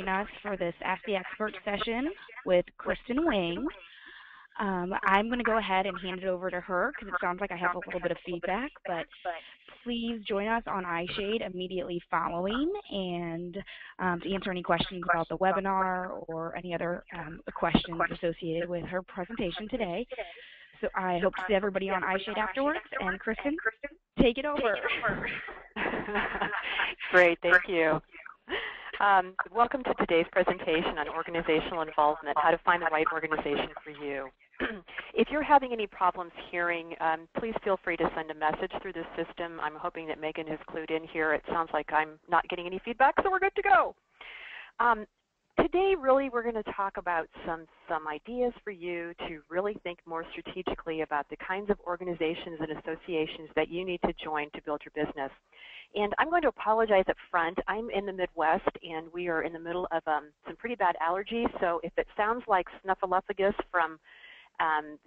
us for this Ask the Expert session with Kristin Wing. I'm going to go ahead and hand it over to her because it sounds like I have a little bit of feedback, but please join us on iShade immediately following and to answer any questions about the webinar or any other questions associated with her presentation today. So I hope to see everybody on iShade afterwards, and Kristin, take it over. Great, thank you. Welcome to today's presentation on organizational involvement, how to find the right organization for you. If you're having any problems hearing, please feel free to send a message through the system. I'm hoping that Megan has clued in here. It sounds like I'm not getting any feedback, so we're good to go. Today, really, we're going to talk about some ideas for you to really think more strategically about the kinds of organizations and associations that you need to join to build your business. And I'm going to apologize up front. I'm in the Midwest, and we are in the middle of some pretty bad allergies, so if it sounds like snuffleupagus from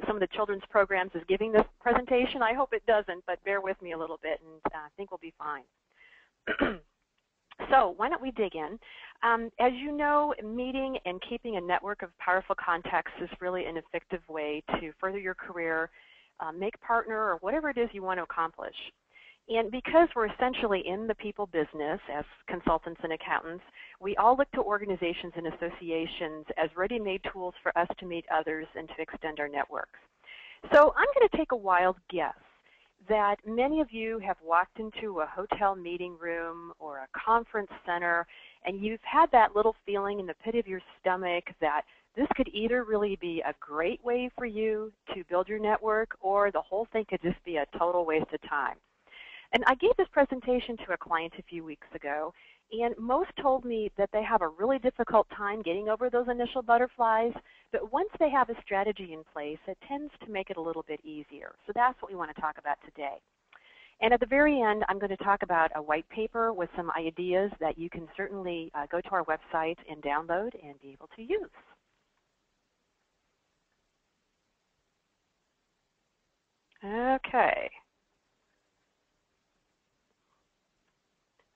some of the children's programs is giving this presentation, I hope it doesn't, but bear with me a little bit, and I think we'll be fine. So why don't we dig in? As you know, meeting and keeping a network of powerful contacts is really an effective way to further your career, make partner, or whatever it is you want to accomplish. And because we're essentially in the people business as consultants and accountants, we all look to organizations and associations as ready-made tools for us to meet others and to extend our networks. So I'm going to take a wild guess that many of you have walked into a hotel meeting room or a conference center, and you've had that little feeling in the pit of your stomach that this could either really be a great way for you to build your network, or the whole thing could just be a total waste of time. And I gave this presentation to a client a few weeks ago, and most told me that they have a really difficult time getting over those initial butterflies, but once they have a strategy in place, it tends to make it a little bit easier. So that's what we want to talk about today. And at the very end, I'm going to talk about a white paper with some ideas that you can certainly go to our website and download and be able to use. Okay.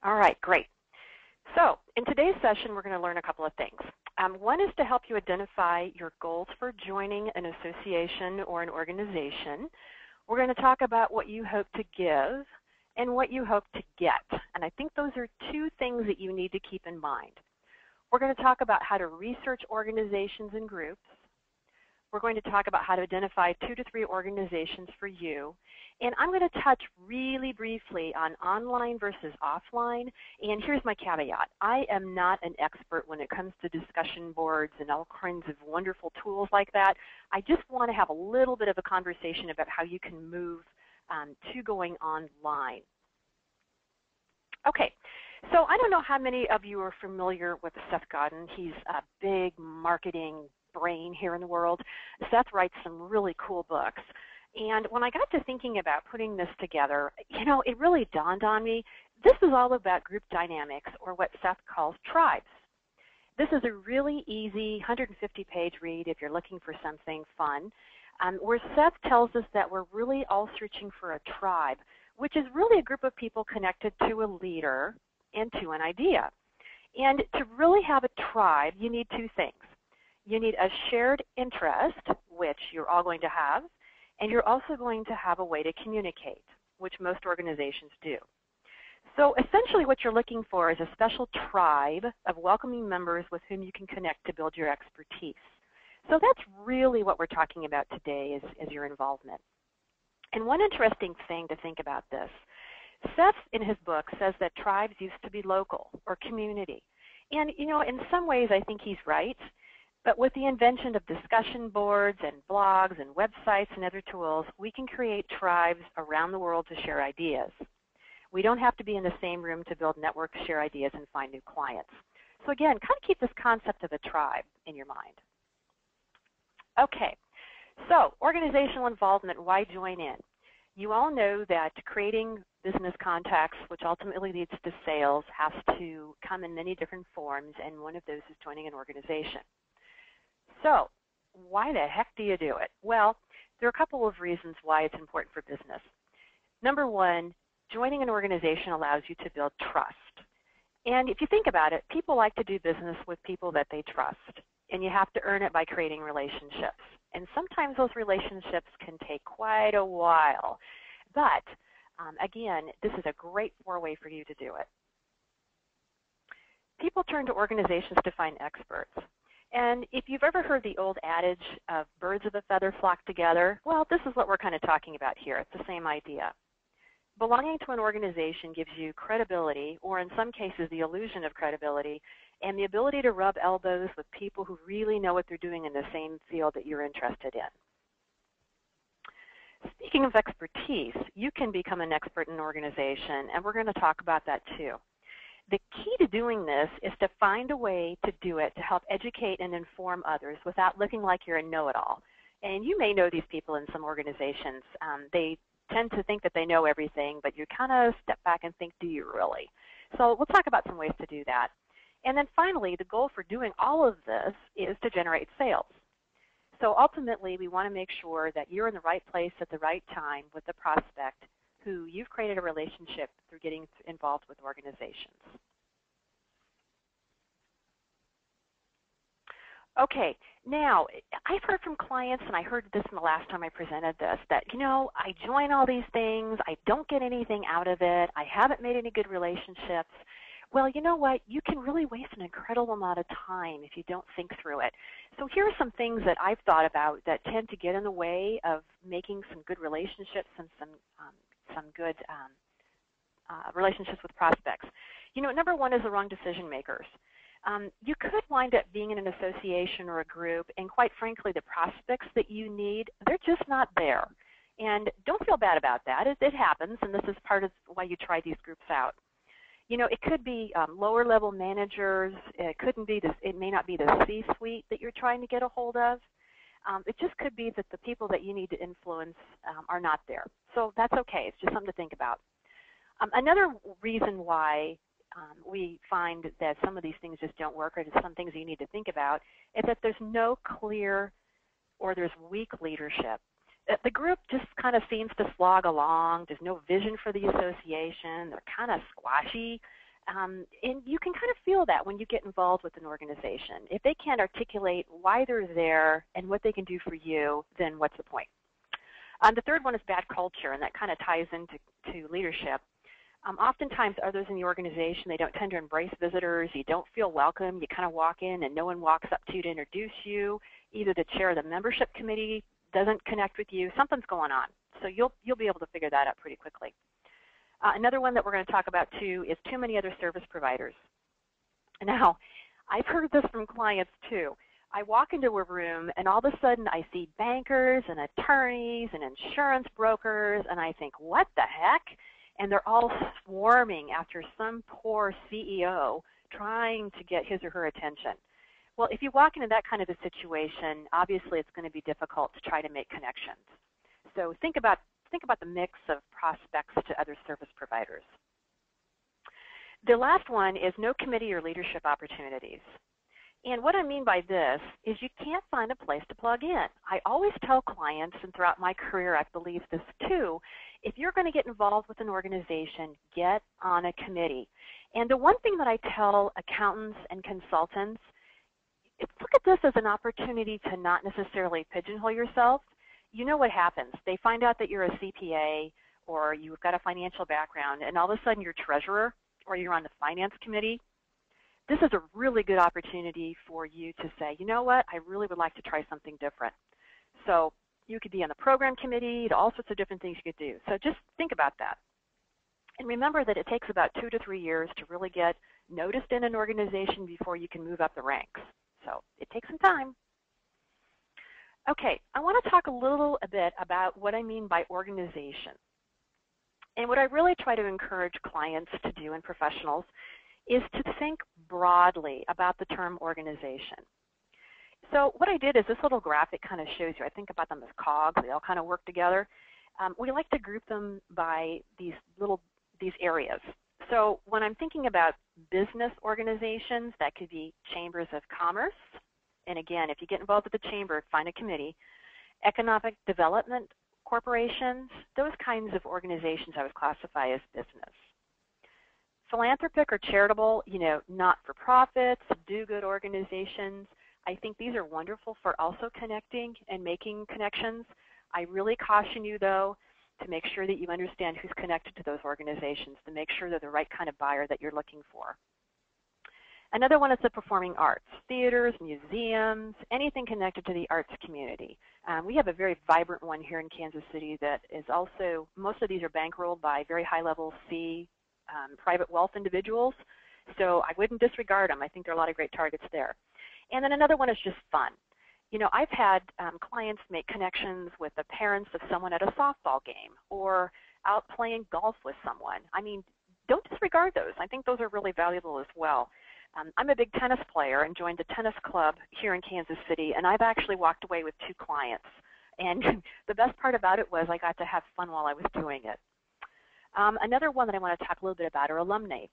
All right, great. So in today's session, we're going to learn a couple of things. One is to help you identify your goals for joining an association or an organization. We're going to talk about what you hope to give and what you hope to get. And I think those are two things that you need to keep in mind. We're going to talk about how to research organizations and groups. We're going to talk about how to identify 2 to 3 organizations for you. And I'm going to touch really briefly on online versus offline. And here's my caveat. I am not an expert when it comes to discussion boards and all kinds of wonderful tools like that. I just want to have a little bit of a conversation about how you can move to going online. Okay, so I don't know how many of you are familiar with Seth Godin. He's a big marketing brain here in the world. Seth writes some really cool books. And when I got to thinking about putting this together, you know, it really dawned on me, this is all about group dynamics, or what Seth calls tribes. This is a really easy 150-page read if you're looking for something fun, where Seth tells us that we're really all searching for a tribe, which is really a group of people connected to a leader and to an idea. And to really have a tribe, you need 2 things. You need a shared interest, which you're all going to have, and you're also going to have a way to communicate, which most organizations do. So essentially what you're looking for is a special tribe of welcoming members with whom you can connect to build your expertise. So that's really what we're talking about today is your involvement. And one interesting thing to think about this, Seth in his book says that tribes used to be local or community. And you know, in some ways I think he's right. But with the invention of discussion boards and blogs and websites and other tools, we can create tribes around the world to share ideas. We don't have to be in the same room to build networks, share ideas, and find new clients. So again, kind of keep this concept of a tribe in your mind. Okay, so organizational involvement, why join in? You all know that creating business contacts, which ultimately leads to sales, has to come in many different forms, and one of those is joining an organization. So why the heck do you do it? Well, there are a couple of reasons why it's important for business. Number one, joining an organization allows you to build trust. And if you think about it, people like to do business with people that they trust, and you have to earn it by creating relationships. And sometimes those relationships can take quite a while. But again, this is a great way for you to do it. People turn to organizations to find experts. And if you've ever heard the old adage of birds of a feather flock together, well, this is what we're kind of talking about here. It's the same idea. Belonging to an organization gives you credibility, or in some cases the illusion of credibility, and the ability to rub elbows with people who really know what they're doing in the same field that you're interested in. Speaking of expertise, you can become an expert in an organization, and we're going to talk about that too. The key to doing this is to find a way to do it to help educate and inform others without looking like you're a know-it-all. And you may know these people in some organizations. They tend to think that they know everything, but you kind of step back and think, do you really? So we'll talk about some ways to do that. And then finally, the goal for doing all of this is to generate sales. So ultimately, we want to make sure that you're in the right place at the right time with the prospect who you've created a relationship through getting involved with organizations. Okay, now I've heard from clients, and I heard this in the last time I presented this, that, you know, I join all these things, I don't get anything out of it, I haven't made any good relationships. Well, you know what? You can really waste an incredible amount of time if you don't think through it. So here are some things that I've thought about that tend to get in the way of making some good relationships and some good relationships with prospects. You know, number one is the wrong decision makers. You could wind up being in an association or a group, and quite frankly, the prospects that you need, they're just not there. And don't feel bad about that. It happens, and this is part of why you try these groups out. You know, it could be lower level managers. It may not be the C-suite that you're trying to get a hold of. It just could be that the people that you need to influence are not there. So that's okay. It's just something to think about. Another reason why we find that some of these things just don't work, or there's some things you need to think about, is that there's no clear, or there's weak leadership. The group just kind of seems to slog along. There's no vision for the association. They're kind of squashy. And you can kind of feel that when you get involved with an organization. If they can't articulate why they're there and what they can do for you, then what's the point? The third one is bad culture, and that kind of ties into leadership. Oftentimes, others in the organization, they don't tend to embrace visitors. You don't feel welcome. You kind of walk in, and no one walks up to you to introduce you. Either the chair of the membership committee doesn't connect with you. Something's going on. So you'll be able to figure that out pretty quickly. Another one that we're going to talk about, too, is too many other service providers. Now, I've heard this from clients, too. I walk into a room, and all of a sudden, I see bankers and attorneys and insurance brokers, and I think, what the heck? And they're all swarming after some poor CEO trying to get his or her attention. Well, if you walk into that kind of a situation, obviously it's going to be difficult to try to make connections. So think about the mix of prospects to other service providers. The last one is no committee or leadership opportunities. And what I mean by this is you can't find a place to plug in. I always tell clients, and throughout my career I believe this too, if you're going to get involved with an organization, get on a committee. And the one thing that I tell accountants and consultants, look at this as an opportunity to not necessarily pigeonhole yourself. You know what happens. They find out that you're a CPA or you've got a financial background, and all of a sudden you're treasurer or you're on the finance committee. This is a really good opportunity for you to say, you know what, I really would like to try something different. So you could be on the program committee, all sorts of different things you could do. So just think about that. And remember that it takes about 2 to 3 years to really get noticed in an organization before you can move up the ranks. So it takes some time. Okay, I want to talk a little bit about what I mean by organization. And what I really try to encourage clients to do and professionals is to think broadly about the term organization. So what I did is this little graphic kind of shows you. I think about them as cogs. They all kind of work together. We like to group them by these areas. So when I'm thinking about business organizations, that could be chambers of commerce. And again, if you get involved with the chamber, find a committee. Economic development corporations, those kinds of organizations I would classify as business. Philanthropic or charitable, not-for-profits, do-good organizations, I think these are wonderful for also connecting and making connections. I really caution you, though, to make sure that you understand who's connected to those organizations, to make sure they're the right kind of buyer that you're looking for. Another one is the performing arts, theaters, museums, anything connected to the arts community. We have a very vibrant one here in Kansas City that is also, most of these are bankrolled by very high-level C private wealth individuals, so I wouldn't disregard them. I think there are a lot of great targets there. And then another one is just fun. I've had clients make connections with the parents of someone at a softball game or out playing golf with someone. I mean, don't disregard those. I think those are really valuable as well. I'm a big tennis player and joined a tennis club here in Kansas City, and I've actually walked away with 2 clients. And the best part about it was I got to have fun while I was doing it. Another one that I want to talk a little bit about are alumni.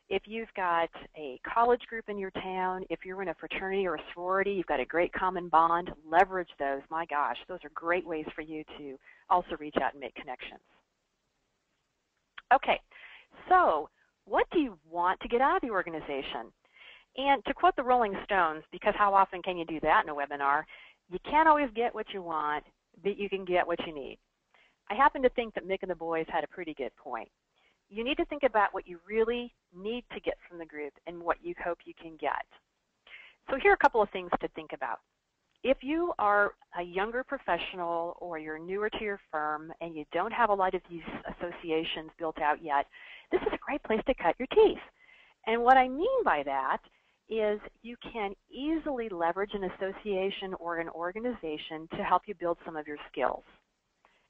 If you've got a college group in your town, if you're in a fraternity or a sorority, you've got a great common bond, leverage those. My gosh, those are great ways for you to also reach out and make connections. Okay, so what do you want to get out of the organization? And to quote the Rolling Stones, because how often can you do that in a webinar, you can't always get what you want, but you can get what you need. I happen to think that Mick and the boys had a pretty good point. You need to think about what you really need to get from the group and what you hope you can get. So here are a couple of things to think about. If you are a younger professional or you're newer to your firm and you don't have a lot of these associations built out yet, this is a great place to cut your teeth. And what I mean by that is you can easily leverage an association or an organization to help you build some of your skills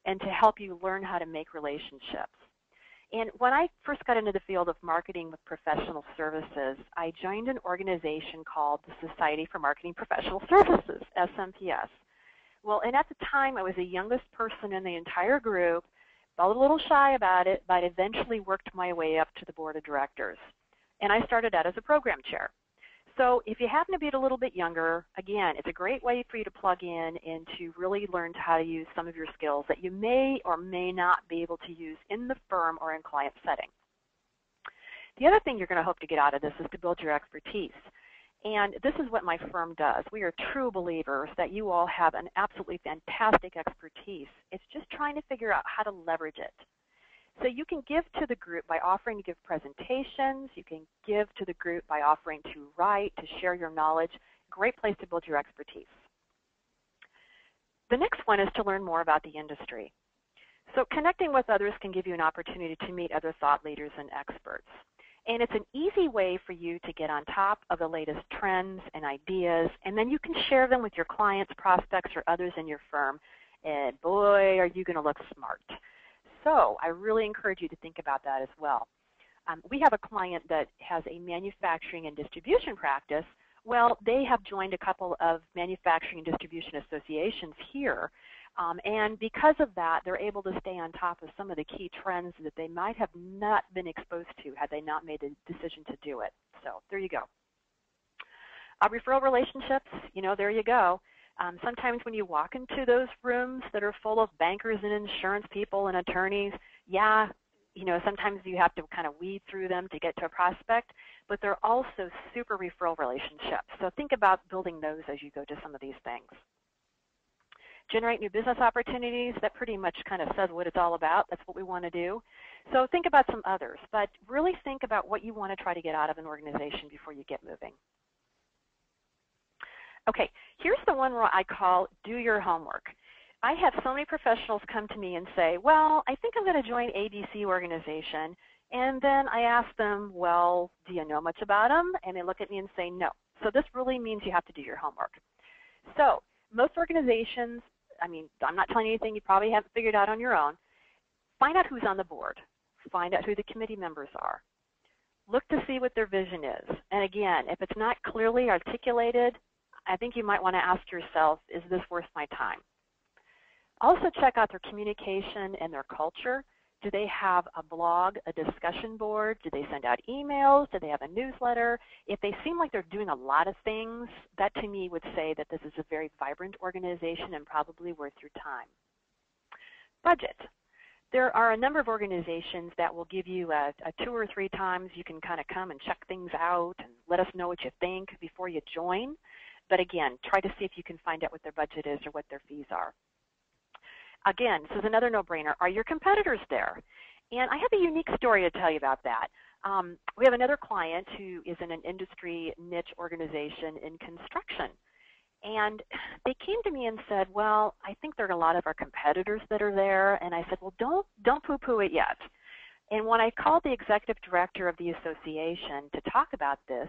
and to help you learn how to make relationships. And when I first got into the field of marketing with professional services, I joined an organization called the Society for Marketing Professional Services, SMPS. Well, and at the time, I was the youngest person in the entire group, felt a little shy about it, but eventually worked my way up to the board of directors. And I started out as a program chair. So if you happen to be a little bit younger, again, it's a great way for you to plug in and to really learn how to use some of your skills that you may or may not be able to use in the firm or in client setting. The other thing you're going to hope to get out of this is to build your expertise. And this is what my firm does. We are true believers that you all have an absolutely fantastic expertise. It's just trying to figure out how to leverage it. So you can give to the group by offering to give presentations. You can give to the group by offering to write, to share your knowledge. Great place to build your expertise. The next one is to learn more about the industry. So connecting with others can give you an opportunity to meet other thought leaders and experts. And it's an easy way for you to get on top of the latest trends and ideas, and then you can share them with your clients, prospects, or others in your firm. And boy, are you going to look smart. So I really encourage you to think about that as well. We have a client that has a manufacturing and distribution practice. Well, they have joined a couple of manufacturing and distribution associations here. And because of that, they're able to stay on top of some of the key trends that they might have not been exposed to had they not made the decision to do it. So there you go. Referral relationships, there you go. Sometimes when you walk into those rooms that are full of bankers and insurance people and attorneys, yeah, sometimes you have to kind of weed through them to get to a prospect, but they're also super referral relationships. So think about building those as you go to some of these things. Generate new business opportunities, that pretty much kind of says what it's all about. That's what we want to do. So think about some others, but really think about what you want to try to get out of an organization before you get moving. Okay, here's the one where I call do your homework. I have so many professionals come to me and say, well, I think I'm going to join ABC organization. And then I ask them, well, do you know much about them? And they look at me and say, no. So this really means you have to do your homework. So most organizations, I'm not telling you anything you probably haven't figured out on your own. Find out who's on the board. Find out who the committee members are. Look to see what their vision is. And again, if it's not clearly articulated, I think you might want to ask yourself, is this worth my time? Also check out their communication and their culture. Do they have a blog, a discussion board? Do they send out emails? Do they have a newsletter? If they seem like they're doing a lot of things, that to me would say that this is a very vibrant organization and probably worth your time. Budget. There are a number of organizations that will give you a 2 or 3 times you can kind of come and check things out and let us know what you think before you join. But again, try to see if you can find out what their budget is or what their fees are. Again, this is another no-brainer. Are your competitors there? And I have a unique story to tell you about that. We have another client who is in an industry niche organization in construction. And they came to me and said, well, I think there are a lot of our competitors that are there. And I said, well, don't poo-poo it yet. And when I called the executive director of the association to talk about this,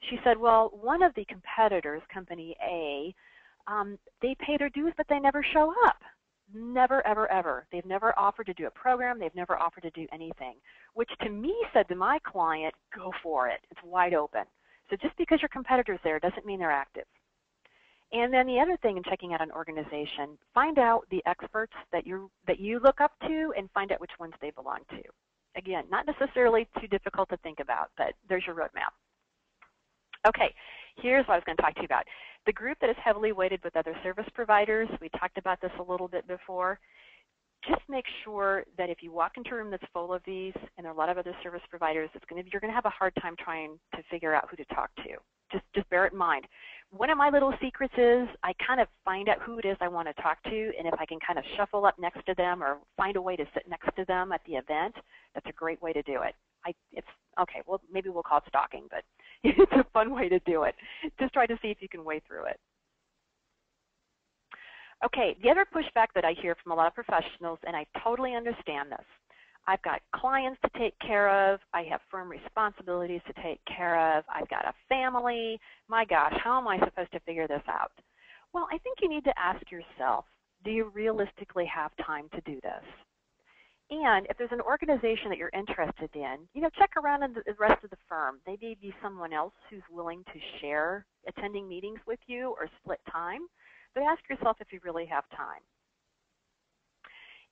she said, well, one of the competitors, company A, they pay their dues, but they never show up. Never, ever, ever. They've never offered to do a program. They've never offered to do anything, which to me said to my client, go for it. It's wide open. So just because your competitor's there doesn't mean they're active. And then the other thing in checking out an organization, find out the experts that you look up to and find out which ones they belong to. Again, not necessarily too difficult to think about, but there's your roadmap. Okay, here's what I was going to talk to you about. The group that is heavily weighted with other service providers, we talked about this a little bit before. Just make sure that if you walk into a room that's full of these and there are a lot of other service providers, you're going to have a hard time trying to figure out who to talk to. Just bear it in mind. One of my little secrets is I kind of find out who it is I want to talk to, and if I can kind of shuffle up next to them or find a way to sit next to them at the event, that's a great way to do it. Okay, well, maybe we'll call it stalking, but it's a fun way to do it. Just try to see if you can wade through it. Okay, the other pushback that I hear from a lot of professionals, and I totally understand this, I've got clients to take care of, I have firm responsibilities to take care of, I've got a family, my gosh, how am I supposed to figure this out? Well, I think you need to ask yourself, do you realistically have time to do this? And if there's an organization that you're interested in, check around in the rest of the firm. They may be someone else who's willing to share attending meetings with you or split time, but ask yourself if you really have time.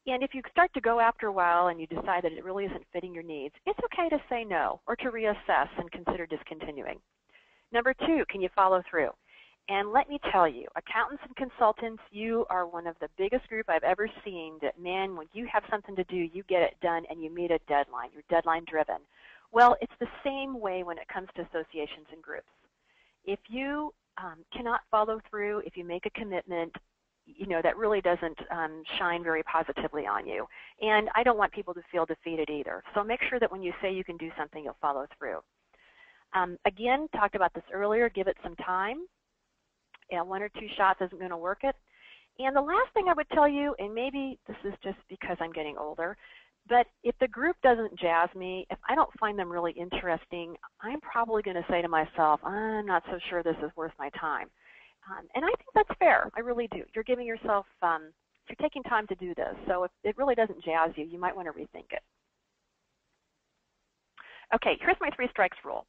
And if you start to go after a while and you decide that it really isn't fitting your needs, it's okay to say no or to reassess and consider discontinuing. Number 2, can you follow through? And let me tell you, accountants and consultants, you are one of the biggest group I've ever seen that, man, when you have something to do, you get it done and you meet a deadline. You're deadline driven. Well, it's the same way when it comes to associations and groups. If you cannot follow through, if you make a commitment, that really doesn't shine very positively on you. And I don't want people to feel defeated either. So make sure that when you say you can do something, you'll follow through. Again, talked about this earlier, give it some time. 1 or 2 shots isn't going to work it. And the last thing I would tell you, and maybe this is just because I'm getting older, but if the group doesn't jazz me, if I don't find them really interesting, I'm probably going to say to myself, I'm not so sure this is worth my time. And I think that's fair. I really do. You're giving yourself, you're taking time to do this. So if it really doesn't jazz you, you might want to rethink it. Okay, here's my 3 strikes rule.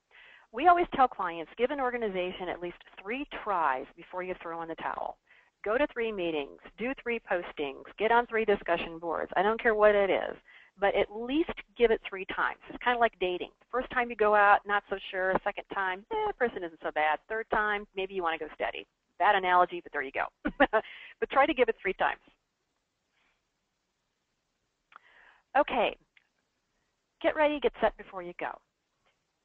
We always tell clients, give an organization at least 3 tries before you throw in the towel. Go to 3 meetings, do 3 postings, get on 3 discussion boards. I don't care what it is, but at least give it 3 times. It's kind of like dating. The first time you go out, not so sure. Second time, the person isn't so bad. Third time, maybe you want to go steady. Bad analogy, but there you go. But try to give it 3 times. Okay, get ready, get set before you go.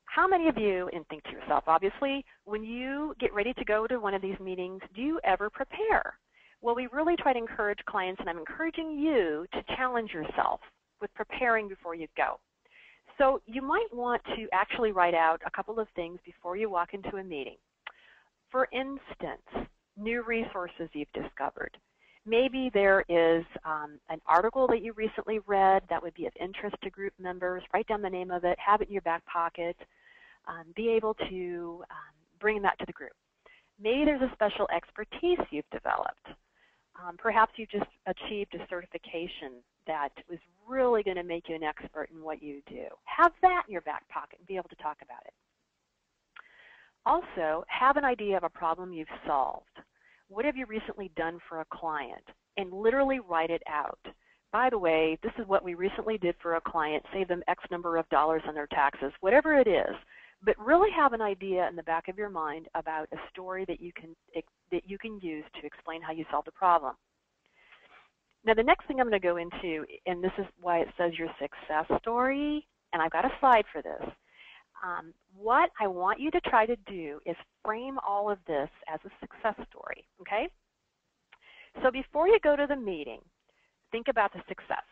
How many of you, and think to yourself, obviously, when you get ready to go to one of these meetings, do you ever prepare? Well, we really try to encourage clients, and I'm encouraging you to challenge yourself with preparing before you go. So you might want to actually write out a couple of things before you walk into a meeting. For instance, new resources you've discovered. Maybe there is an article that you recently read that would be of interest to group members. Write down the name of it, have it in your back pocket, be able to bring that to the group. Maybe there's a special expertise you've developed. Perhaps you just achieved a certification that was really going to make you an expert in what you do. Have that in your back pocket and be able to talk about it. Also, have an idea of a problem you've solved. What have you recently done for a client? And literally write it out. By the way, this is what we recently did for a client, save them X number of dollars on their taxes, whatever it is. But really have an idea in the back of your mind about a story that you can use to explain how you solved a problem. Now, the next thing I'm going to go into, and this is why it says your success story, and I've got a slide for this. What I want you to try to do is frame all of this as a success story, okay? So before you go to the meeting, think about the success.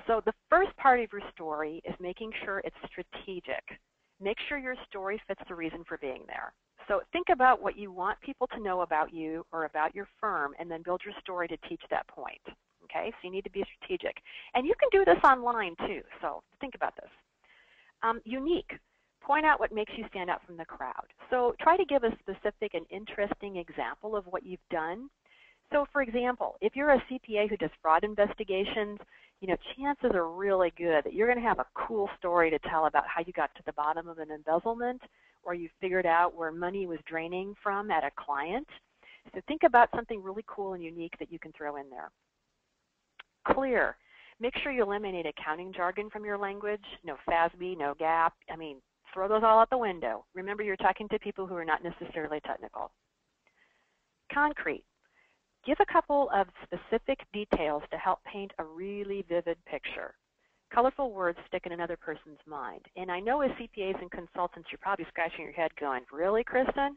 So the first part of your story is making sure it's strategic. Make sure your story fits the reason for being there. So think about what you want people to know about you or about your firm, and then build your story to teach that point, okay? So you need to be strategic. And you can do this online too, so think about this. Unique. Point out what makes you stand out from the crowd. So try to give a specific and interesting example of what you've done. So for example, if you're a CPA who does fraud investigations, chances are really good that you're going to have a cool story to tell about how you got to the bottom of an embezzlement, or you figured out where money was draining from at a client. So think about something really cool and unique that you can throw in there. Clear. Make sure you eliminate accounting jargon from your language. No FASB, no GAAP. Throw those all out the window. Remember, you're talking to people who are not necessarily technical. Concrete. Give a couple of specific details to help paint a really vivid picture. Colorful words stick in another person's mind. And I know as CPAs and consultants, you're probably scratching your head going, really, Kristin?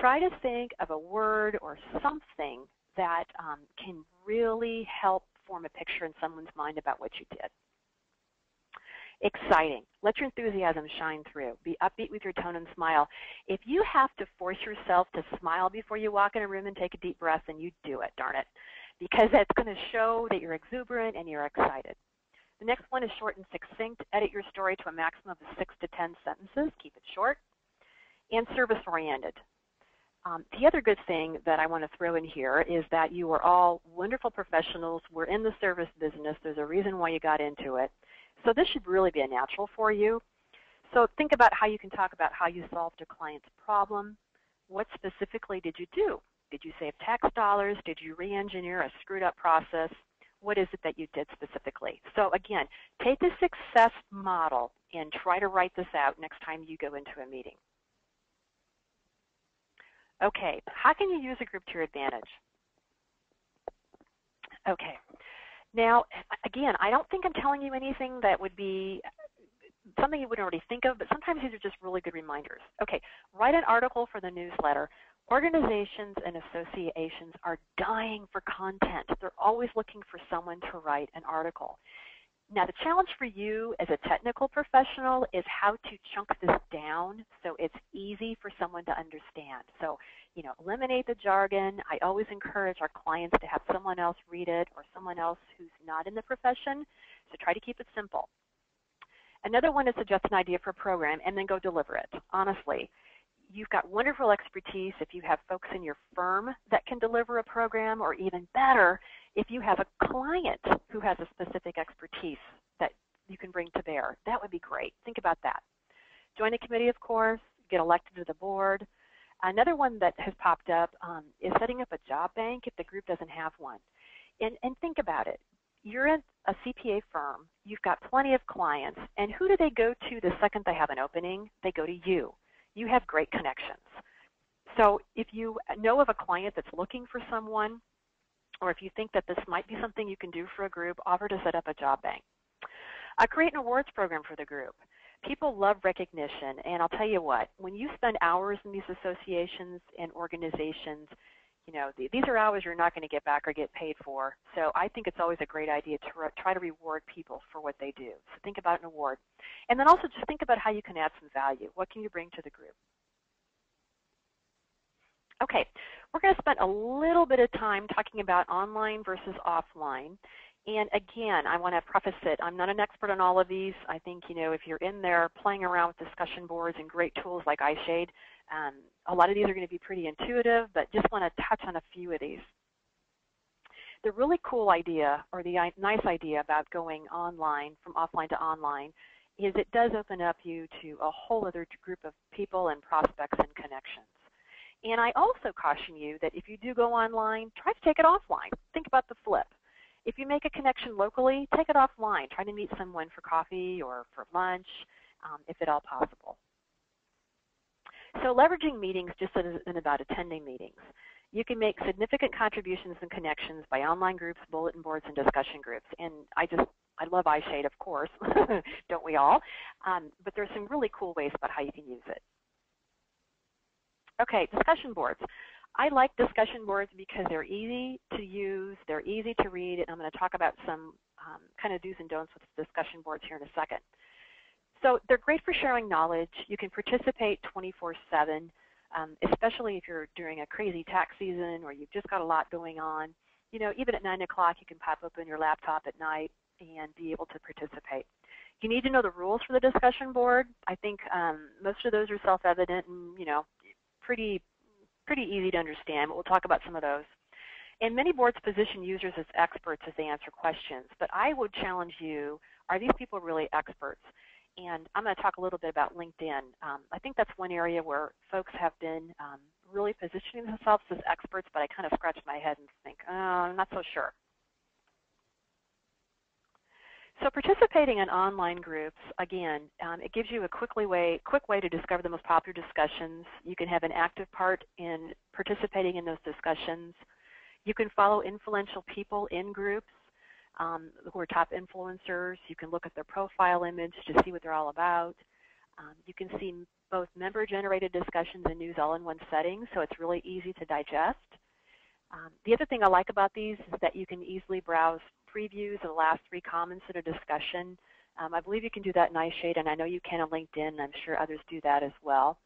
Try to think of a word or something that can really help form a picture in someone's mind about what you did. Exciting. Let your enthusiasm shine through. Be upbeat with your tone and smile. If you have to force yourself to smile before you walk in a room and take a deep breath, then you do it, darn it, because that's going to show that you're exuberant and you're excited. The next one is short and succinct. Edit your story to a maximum of 6 to 10 sentences. Keep it short. And service-oriented. The other good thing that I want to throw in here is that you are all wonderful professionals. We're in the service business. There's a reason why you got into it. So this should really be a natural for you. So think about how you can talk about how you solved a client's problem. What specifically did you do? Did you save tax dollars? Did you re-engineer a screwed up process? What is it that you did specifically? So again, take the success model and try to write this out next time you go into a meeting. Okay, how can you use a group to your advantage? Okay. Now, again, I don't think I'm telling you anything that would be something you wouldn't already think of, but sometimes these are just really good reminders. Okay, write an article for the newsletter. Organizations and associations are dying for content. They're always looking for someone to write an article. Now, the challenge for you as a technical professional is how to chunk this down so it's easy for someone to understand. So, eliminate the jargon. I always encourage our clients to have someone else read it or someone else who's not in the profession. So try to keep it simple. Another one is suggest an idea for a program and then go deliver it. Honestly, you've got wonderful expertise if you have folks in your firm that can deliver a program, or even better, if you have a client who has a specific expertise that you can bring to bear. That would be great. Think about that. Join a committee, of course. Get elected to the board. Another one that has popped up is setting up a job bank if the group doesn't have one. And think about it. You're in a CPA firm. You've got plenty of clients. And who do they go to the second they have an opening? They go to you. You have great connections. So if you know of a client that's looking for someone, or if you think that this might be something you can do for a group, offer to set up a job bank. Create an awards program for the group. People love recognition, and I'll tell you what, when you spend hours in these associations and organizations, these are hours you're not going to get back or get paid for. So I think it's always a great idea to try to reward people for what they do. So think about an award. And then also just think about how you can add some value. What can you bring to the group? Okay, we're going to spend a little bit of time talking about online versus offline. And again, I want to preface it, I'm not an expert on all of these. I think, if you're in there playing around with discussion boards and great tools like iShade, a lot of these are going to be pretty intuitive, but just want to touch on a few of these. The really cool idea, or the nice idea about going online, from offline to online, is it does open up you to a whole other group of people and prospects and connections. And I also caution you that if you do go online, try to take it offline. Think about the flip. If you make a connection locally, take it offline. Try to meet someone for coffee or for lunch, if at all possible. So leveraging meetings just isn't about attending meetings. You can make significant contributions and connections by online groups, bulletin boards, and discussion groups. And I love iShade, of course, don't we all? But there's some really cool ways about how you can use it. Okay, discussion boards. I like discussion boards because they're easy to use, they're easy to read, and I'm going to talk about some kind of do's and don'ts with discussion boards here in a second. So they're great for sharing knowledge. You can participate 24/7, especially if you're during a crazy tax season or you've just got a lot going on. You know, even at 9 o'clock, you can pop open your laptop at night and be able to participate. You need to know the rules for the discussion board. I think most of those are self-evident and, you know, pretty easy to understand, but we'll talk about some of those. And many boards position users as experts as they answer questions, but I would challenge you, are these people really experts? And I'm going to talk a little bit about LinkedIn. I think that's one area where folks have been really positioning themselves as experts, but I kind of scratch my head and think, oh, I'm not so sure. So participating in online groups, again, it gives you a quick way to discover the most popular discussions. You can have an active part in participating in those discussions. You can follow influential people in groups who are top influencers. You can look at their profile image to see what they're all about. You can see both member-generated discussions and news all in one setting, so it's really easy to digest. The other thing I like about these is that you can easily browse previews of the last 3 comments in a discussion. I believe you can do that in iShade, and I know you can on LinkedIn, and I'm sure others do that as well.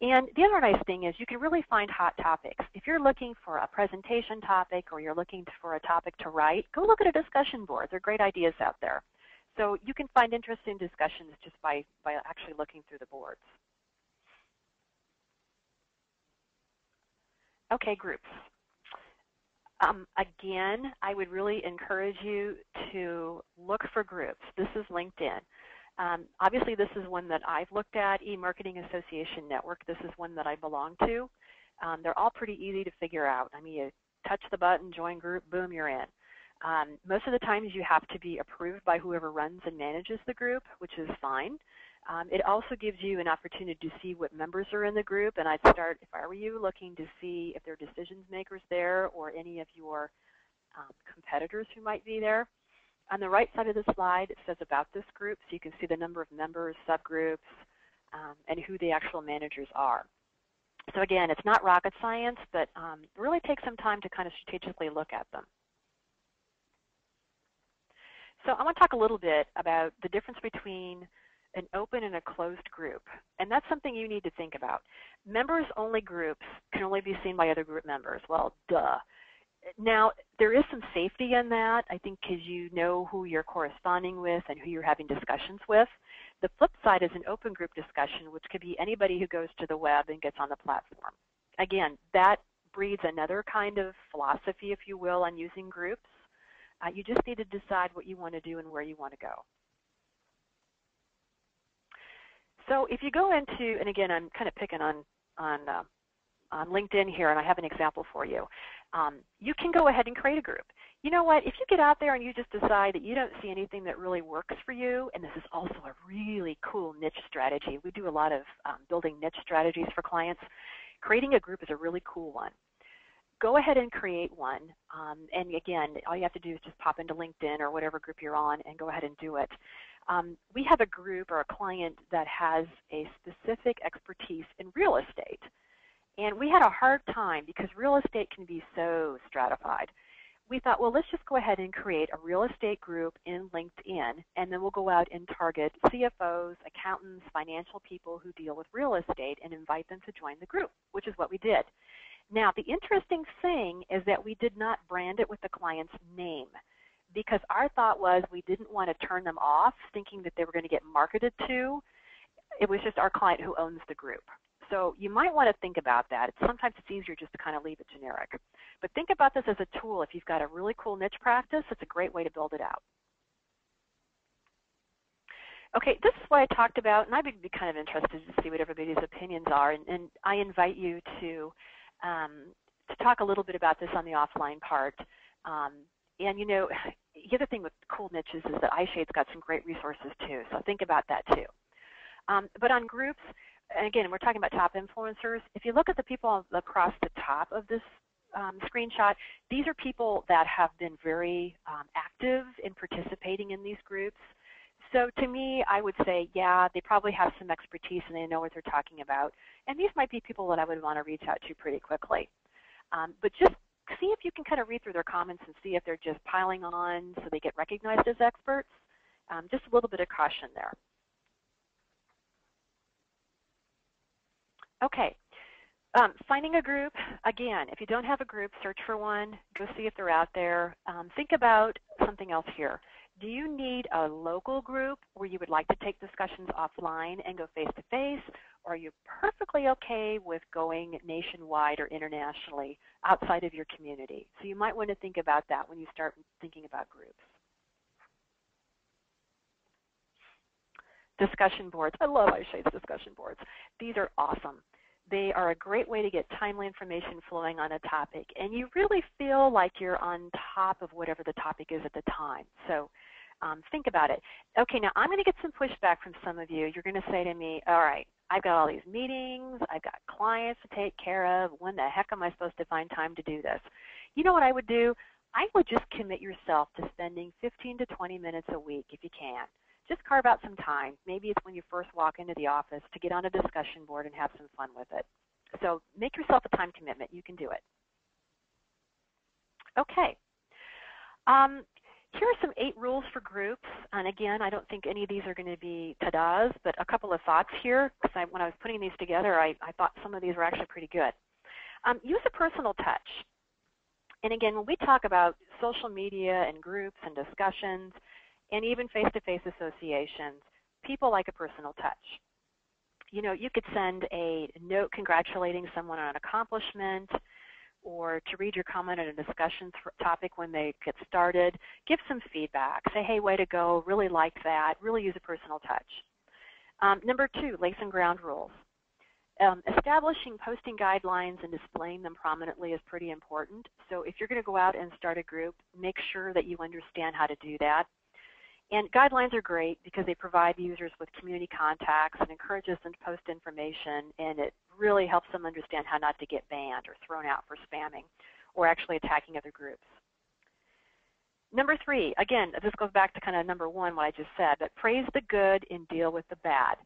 And the other nice thing is you can really find hot topics. If you're looking for a presentation topic or you're looking for a topic to write, go look at a discussion board. There are great ideas out there. So you can find interesting discussions just by actually looking through the boards. Okay, groups. Again, I would really encourage you to look for groups. This is LinkedIn. Obviously, this is one that I've looked at, eMarketing Association Network. This is one that I belong to. They're all pretty easy to figure out. I mean, you touch the button, join group, boom, you're in. Most of the times you have to be approved by whoever runs and manages the group, which is fine. It also gives you an opportunity to see what members are in the group, and I'd start, if I were you, looking to see if there are decision makers there or any of your competitors who might be there. On the right side of the slide, it says about this group, so you can see the number of members, subgroups, and who the actual managers are. So again, it's not rocket science, but really take some time to kind of strategically look at them. So I want to talk a little bit about the difference between an open and a closed group, and that's something you need to think about. Members-only groups can only be seen by other group members. Well, duh. Now, there is some safety in that, I think, because you know who you're corresponding with and who you're having discussions with. The flip side is an open group discussion, which could be anybody who goes to the web and gets on the platform. Again, that breeds another kind of philosophy, if you will, on using groups. You just need to decide what you want to do and where you want to go. So if you go into, and again, I'm kind of picking on LinkedIn here, and I have an example for you. You can go ahead and create a group. You know what? If you get out there and you just decide that you don't see anything that really works for you, and this is also a really cool niche strategy. We do a lot of building niche strategies for clients. Creating a group is a really cool one. Go ahead and create one. And again, all you have to do is just pop into LinkedIn or whatever group you're on and go ahead and do it. We have a group or a client that has a specific expertise in real estate. And we had a hard time because real estate can be so stratified. We thought, well, let's just go ahead and create a real estate group in LinkedIn, and then we'll go out and target CFOs, accountants, financial people who deal with real estate and invite them to join the group, which is what we did. Now, the interesting thing is that we did not brand it with the client's name, because our thought was we didn't want to turn them off thinking that they were going to get marketed to. It was just our client who owns the group. So you might want to think about that. Sometimes it's easier just to kind of leave it generic. But think about this as a tool. If you've got a really cool niche practice, it's a great way to build it out. Okay, this is what I talked about, and I'd be kind of interested to see what everybody's opinions are. And I invite you to talk a little bit about this on the offline part. And, you know, the other thing with cool niches is that iShade's got some great resources, too. So think about that, too. But on groups, and again, we're talking about top influencers. If you look at the people across the top of this screenshot, these are people that have been very active in participating in these groups. So to me, I would say, yeah, they probably have some expertise and they know what they're talking about. And these might be people that I would want to reach out to pretty quickly. But just see if you can kind of read through their comments and see if they're just piling on so they get recognized as experts. Just a little bit of caution there. Okay. Finding a group, again, if you don't have a group, search for one. Go see if they're out there. Think about something else here. Do you need a local group where you would like to take discussions offline and go face-to-face, or are you perfectly okay with going nationwide or internationally outside of your community? So you might want to think about that when you start thinking about groups. Discussion boards. I love iShade's discussion boards. These are awesome. They are a great way to get timely information flowing on a topic, and you really feel like you're on top of whatever the topic is at the time. So think about it. Okay, now I'm going to get some pushback from some of you. You're going to say to me, all right, I've got all these meetings, I've got clients to take care of. When the heck am I supposed to find time to do this? You know what I would do? I would just commit yourself to spending 15 to 20 minutes a week if you can. Just carve out some time. Maybe it's when you first walk into the office to get on a discussion board and have some fun with it. So make yourself a time commitment. You can do it. Okay. Here are some 8 rules for groups. And again, I don't think any of these are going to be ta-das, but a couple of thoughts here. Because when I was putting these together, I thought some of these were actually pretty good. Use a personal touch. And again, when we talk about social media and groups and discussions, and even face-to-face associations, people like a personal touch. You know, you could send a note congratulating someone on an accomplishment, or to read your comment on a discussion topic when they get started. Give some feedback. Say, hey, way to go, really liked that. Really use a personal touch. Number 2, lay some ground rules. Establishing posting guidelines and displaying them prominently is pretty important. So if you're going to go out and start a group, make sure that you understand how to do that. And guidelines are great because they provide users with community contacts and encourages them to post information, and it really helps them understand how not to get banned or thrown out for spamming or actually attacking other groups. Number 3, again, this goes back to kind of number 1, what I just said, but praise the good and deal with the bad.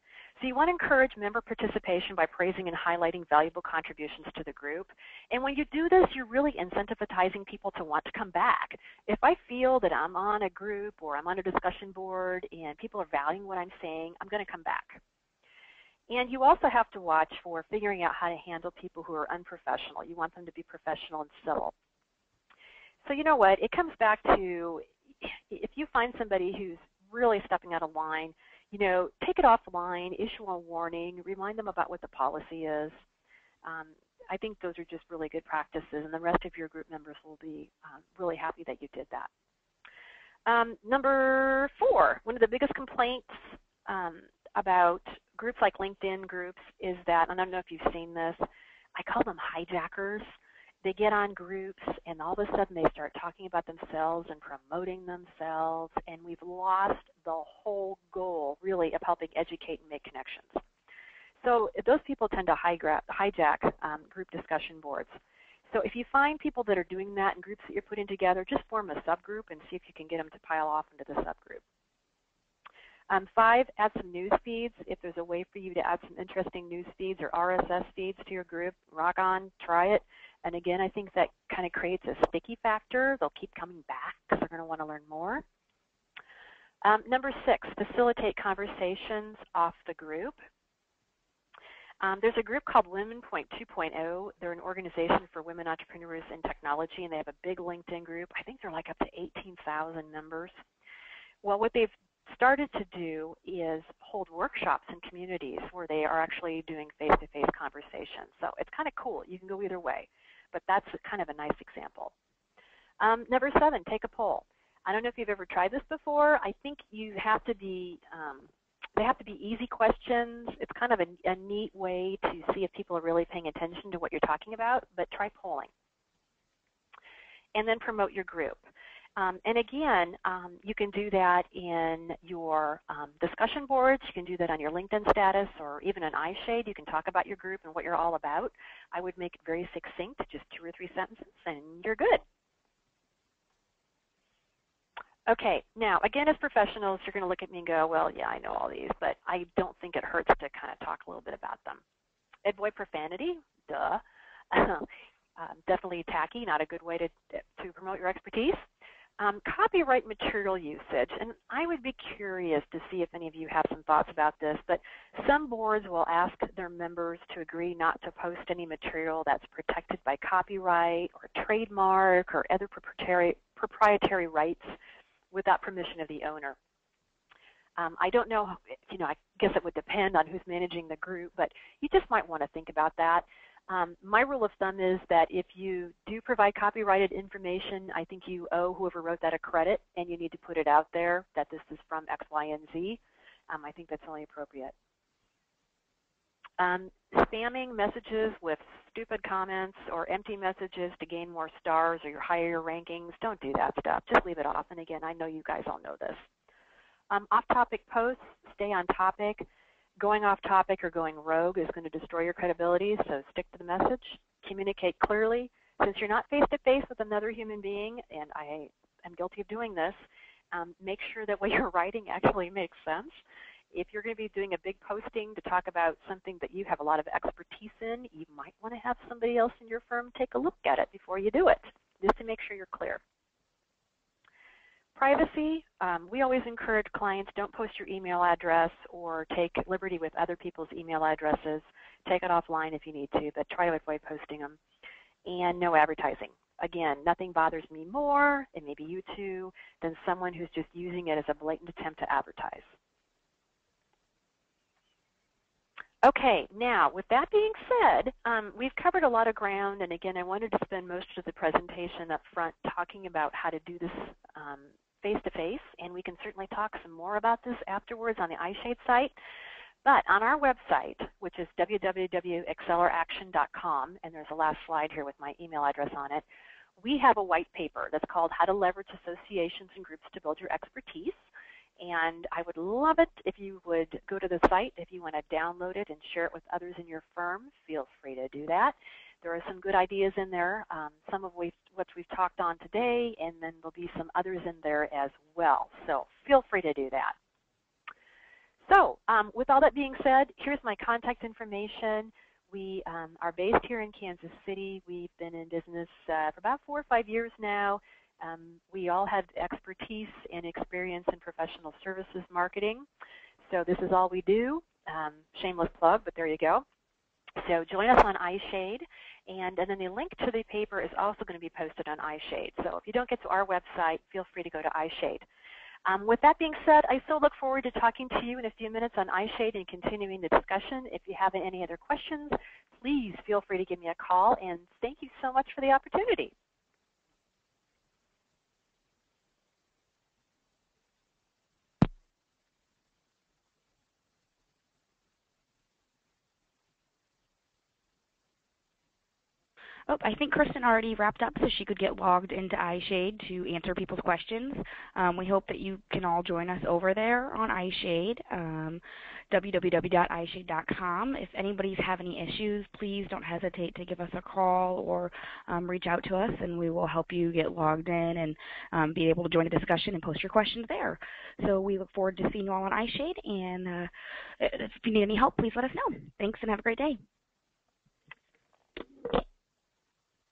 So you want to encourage member participation by praising and highlighting valuable contributions to the group. And when you do this, you're really incentivizing people to want to come back. If I feel that I'm on a group or I'm on a discussion board and people are valuing what I'm saying, I'm going to come back. And you also have to watch for figuring out how to handle people who are unprofessional. You want them to be professional and civil. So you know what? It comes back to if you find somebody who's really stepping out of line, you know, take it offline, issue a warning, remind them about what the policy is. I think those are just really good practices, and the rest of your group members will be really happy that you did that. Number 4, one of the biggest complaints about groups like LinkedIn groups is that, and I don't know if you've seen this, I call them hijackers. They get on groups, and all of a sudden they start talking about themselves and promoting themselves, and we've lost the whole goal, really, of helping educate and make connections. So those people tend to hijack group discussion boards. So if you find people that are doing that in groups that you're putting together, just form a subgroup and see if you can get them to pile off into the subgroup. 5, add some news feeds. If there's a way for you to add some interesting news feeds or RSS feeds to your group, rock on, try it. And again, I think that kind of creates a sticky factor. They'll keep coming back because they're going to want to learn more. Number 6, facilitate conversations off the group. There's a group called Women 2.0. They're an organization for women entrepreneurs in technology, and they have a big LinkedIn group. I think they're like up to 18,000 members. Well, what they've started to do is hold workshops in communities where they are actually doing face-to-face conversations. So it's kind of cool. You can go either way, but that's kind of a nice example. Number 7, take a poll. I don't know if you've ever tried this before. I think you have to be, they have to be easy questions. It's kind of a neat way to see if people are really paying attention to what you're talking about, but try polling. And then promote your group. And again, you can do that in your discussion boards. You can do that on your LinkedIn status, or even on iShade. You can talk about your group and what you're all about. I would make it very succinct, just 2 or 3 sentences, and you're good. Okay, now again, as professionals, you're going to look at me and go, well, yeah, I know all these, but I don't think it hurts to kind of talk a little bit about them. Avoid profanity, duh. Definitely tacky, not a good way to promote your expertise. Copyright material usage, and I would be curious to see if any of you have some thoughts about this, but some boards will ask their members to agree not to post any material that's protected by copyright or trademark or other proprietary rights without permission of the owner. I don't know, I guess it would depend on who's managing the group, but you just might want to think about that. My rule of thumb is that if you do provide copyrighted information, I think you owe whoever wrote that a credit, and you need to put it out there that this is from X, Y, and Z. I think that's only appropriate. Spamming messages with stupid comments or empty messages to gain more stars or higher your rankings, don't do that stuff. Just leave it off. And again, I know you guys all know this. Off-topic posts, stay on topic. Going off topic or going rogue is going to destroy your credibility, so stick to the message. Communicate clearly. Since you're not face-to-face with another human being, and I am guilty of doing this, make sure that what you're writing actually makes sense. If you're going to be doing a big posting to talk about something that you have a lot of expertise in, you might want to have somebody else in your firm take a look at it before you do it, just to make sure you're clear. Privacy, we always encourage clients, don't post your email address or take liberty with other people's email addresses. Take it offline if you need to, but try to avoid posting them. And no advertising. Again, nothing bothers me more, and maybe you too, than someone who's just using it as a blatant attempt to advertise. Okay, now with that being said, we've covered a lot of ground, and again, I wanted to spend most of the presentation up front talking about how to do this face-to-face, and we can certainly talk some more about this afterwards on the iShade site. But on our website, which is www.acceleraction.com, and there's a last slide here with my email address on it, we have a white paper that's called How to Leverage Associations and Groups to Build Your Expertise. And I would love it if you would go to the site. If you want to download it and share it with others in your firm, feel free to do that. There are some good ideas in there, some of what we've talked on today, and then there'll be some others in there as well. So feel free to do that. So with all that being said, here's my contact information. We are based here in Kansas City. We've been in business for about 4 or 5 years now. We all have expertise and experience in professional services marketing. So this is all we do. Shameless plug, but there you go. So join us on iShade, and then the link to the paper is also going to be posted on iShade. So if you don't get to our website, feel free to go to iShade. With that being said, I still look forward to talking to you in a few minutes on iShade and continuing the discussion. If you have any other questions, please feel free to give me a call, and thank you so much for the opportunity. Oh, I think Kristin already wrapped up so she could get logged into iShade to answer people's questions. We hope that you can all join us over there on iShade, www.ishade.com. If anybody's have any issues, please don't hesitate to give us a call or reach out to us, and we will help you get logged in and be able to join the discussion and post your questions there. So we look forward to seeing you all on iShade, and if you need any help, please let us know. Thanks, and have a great day.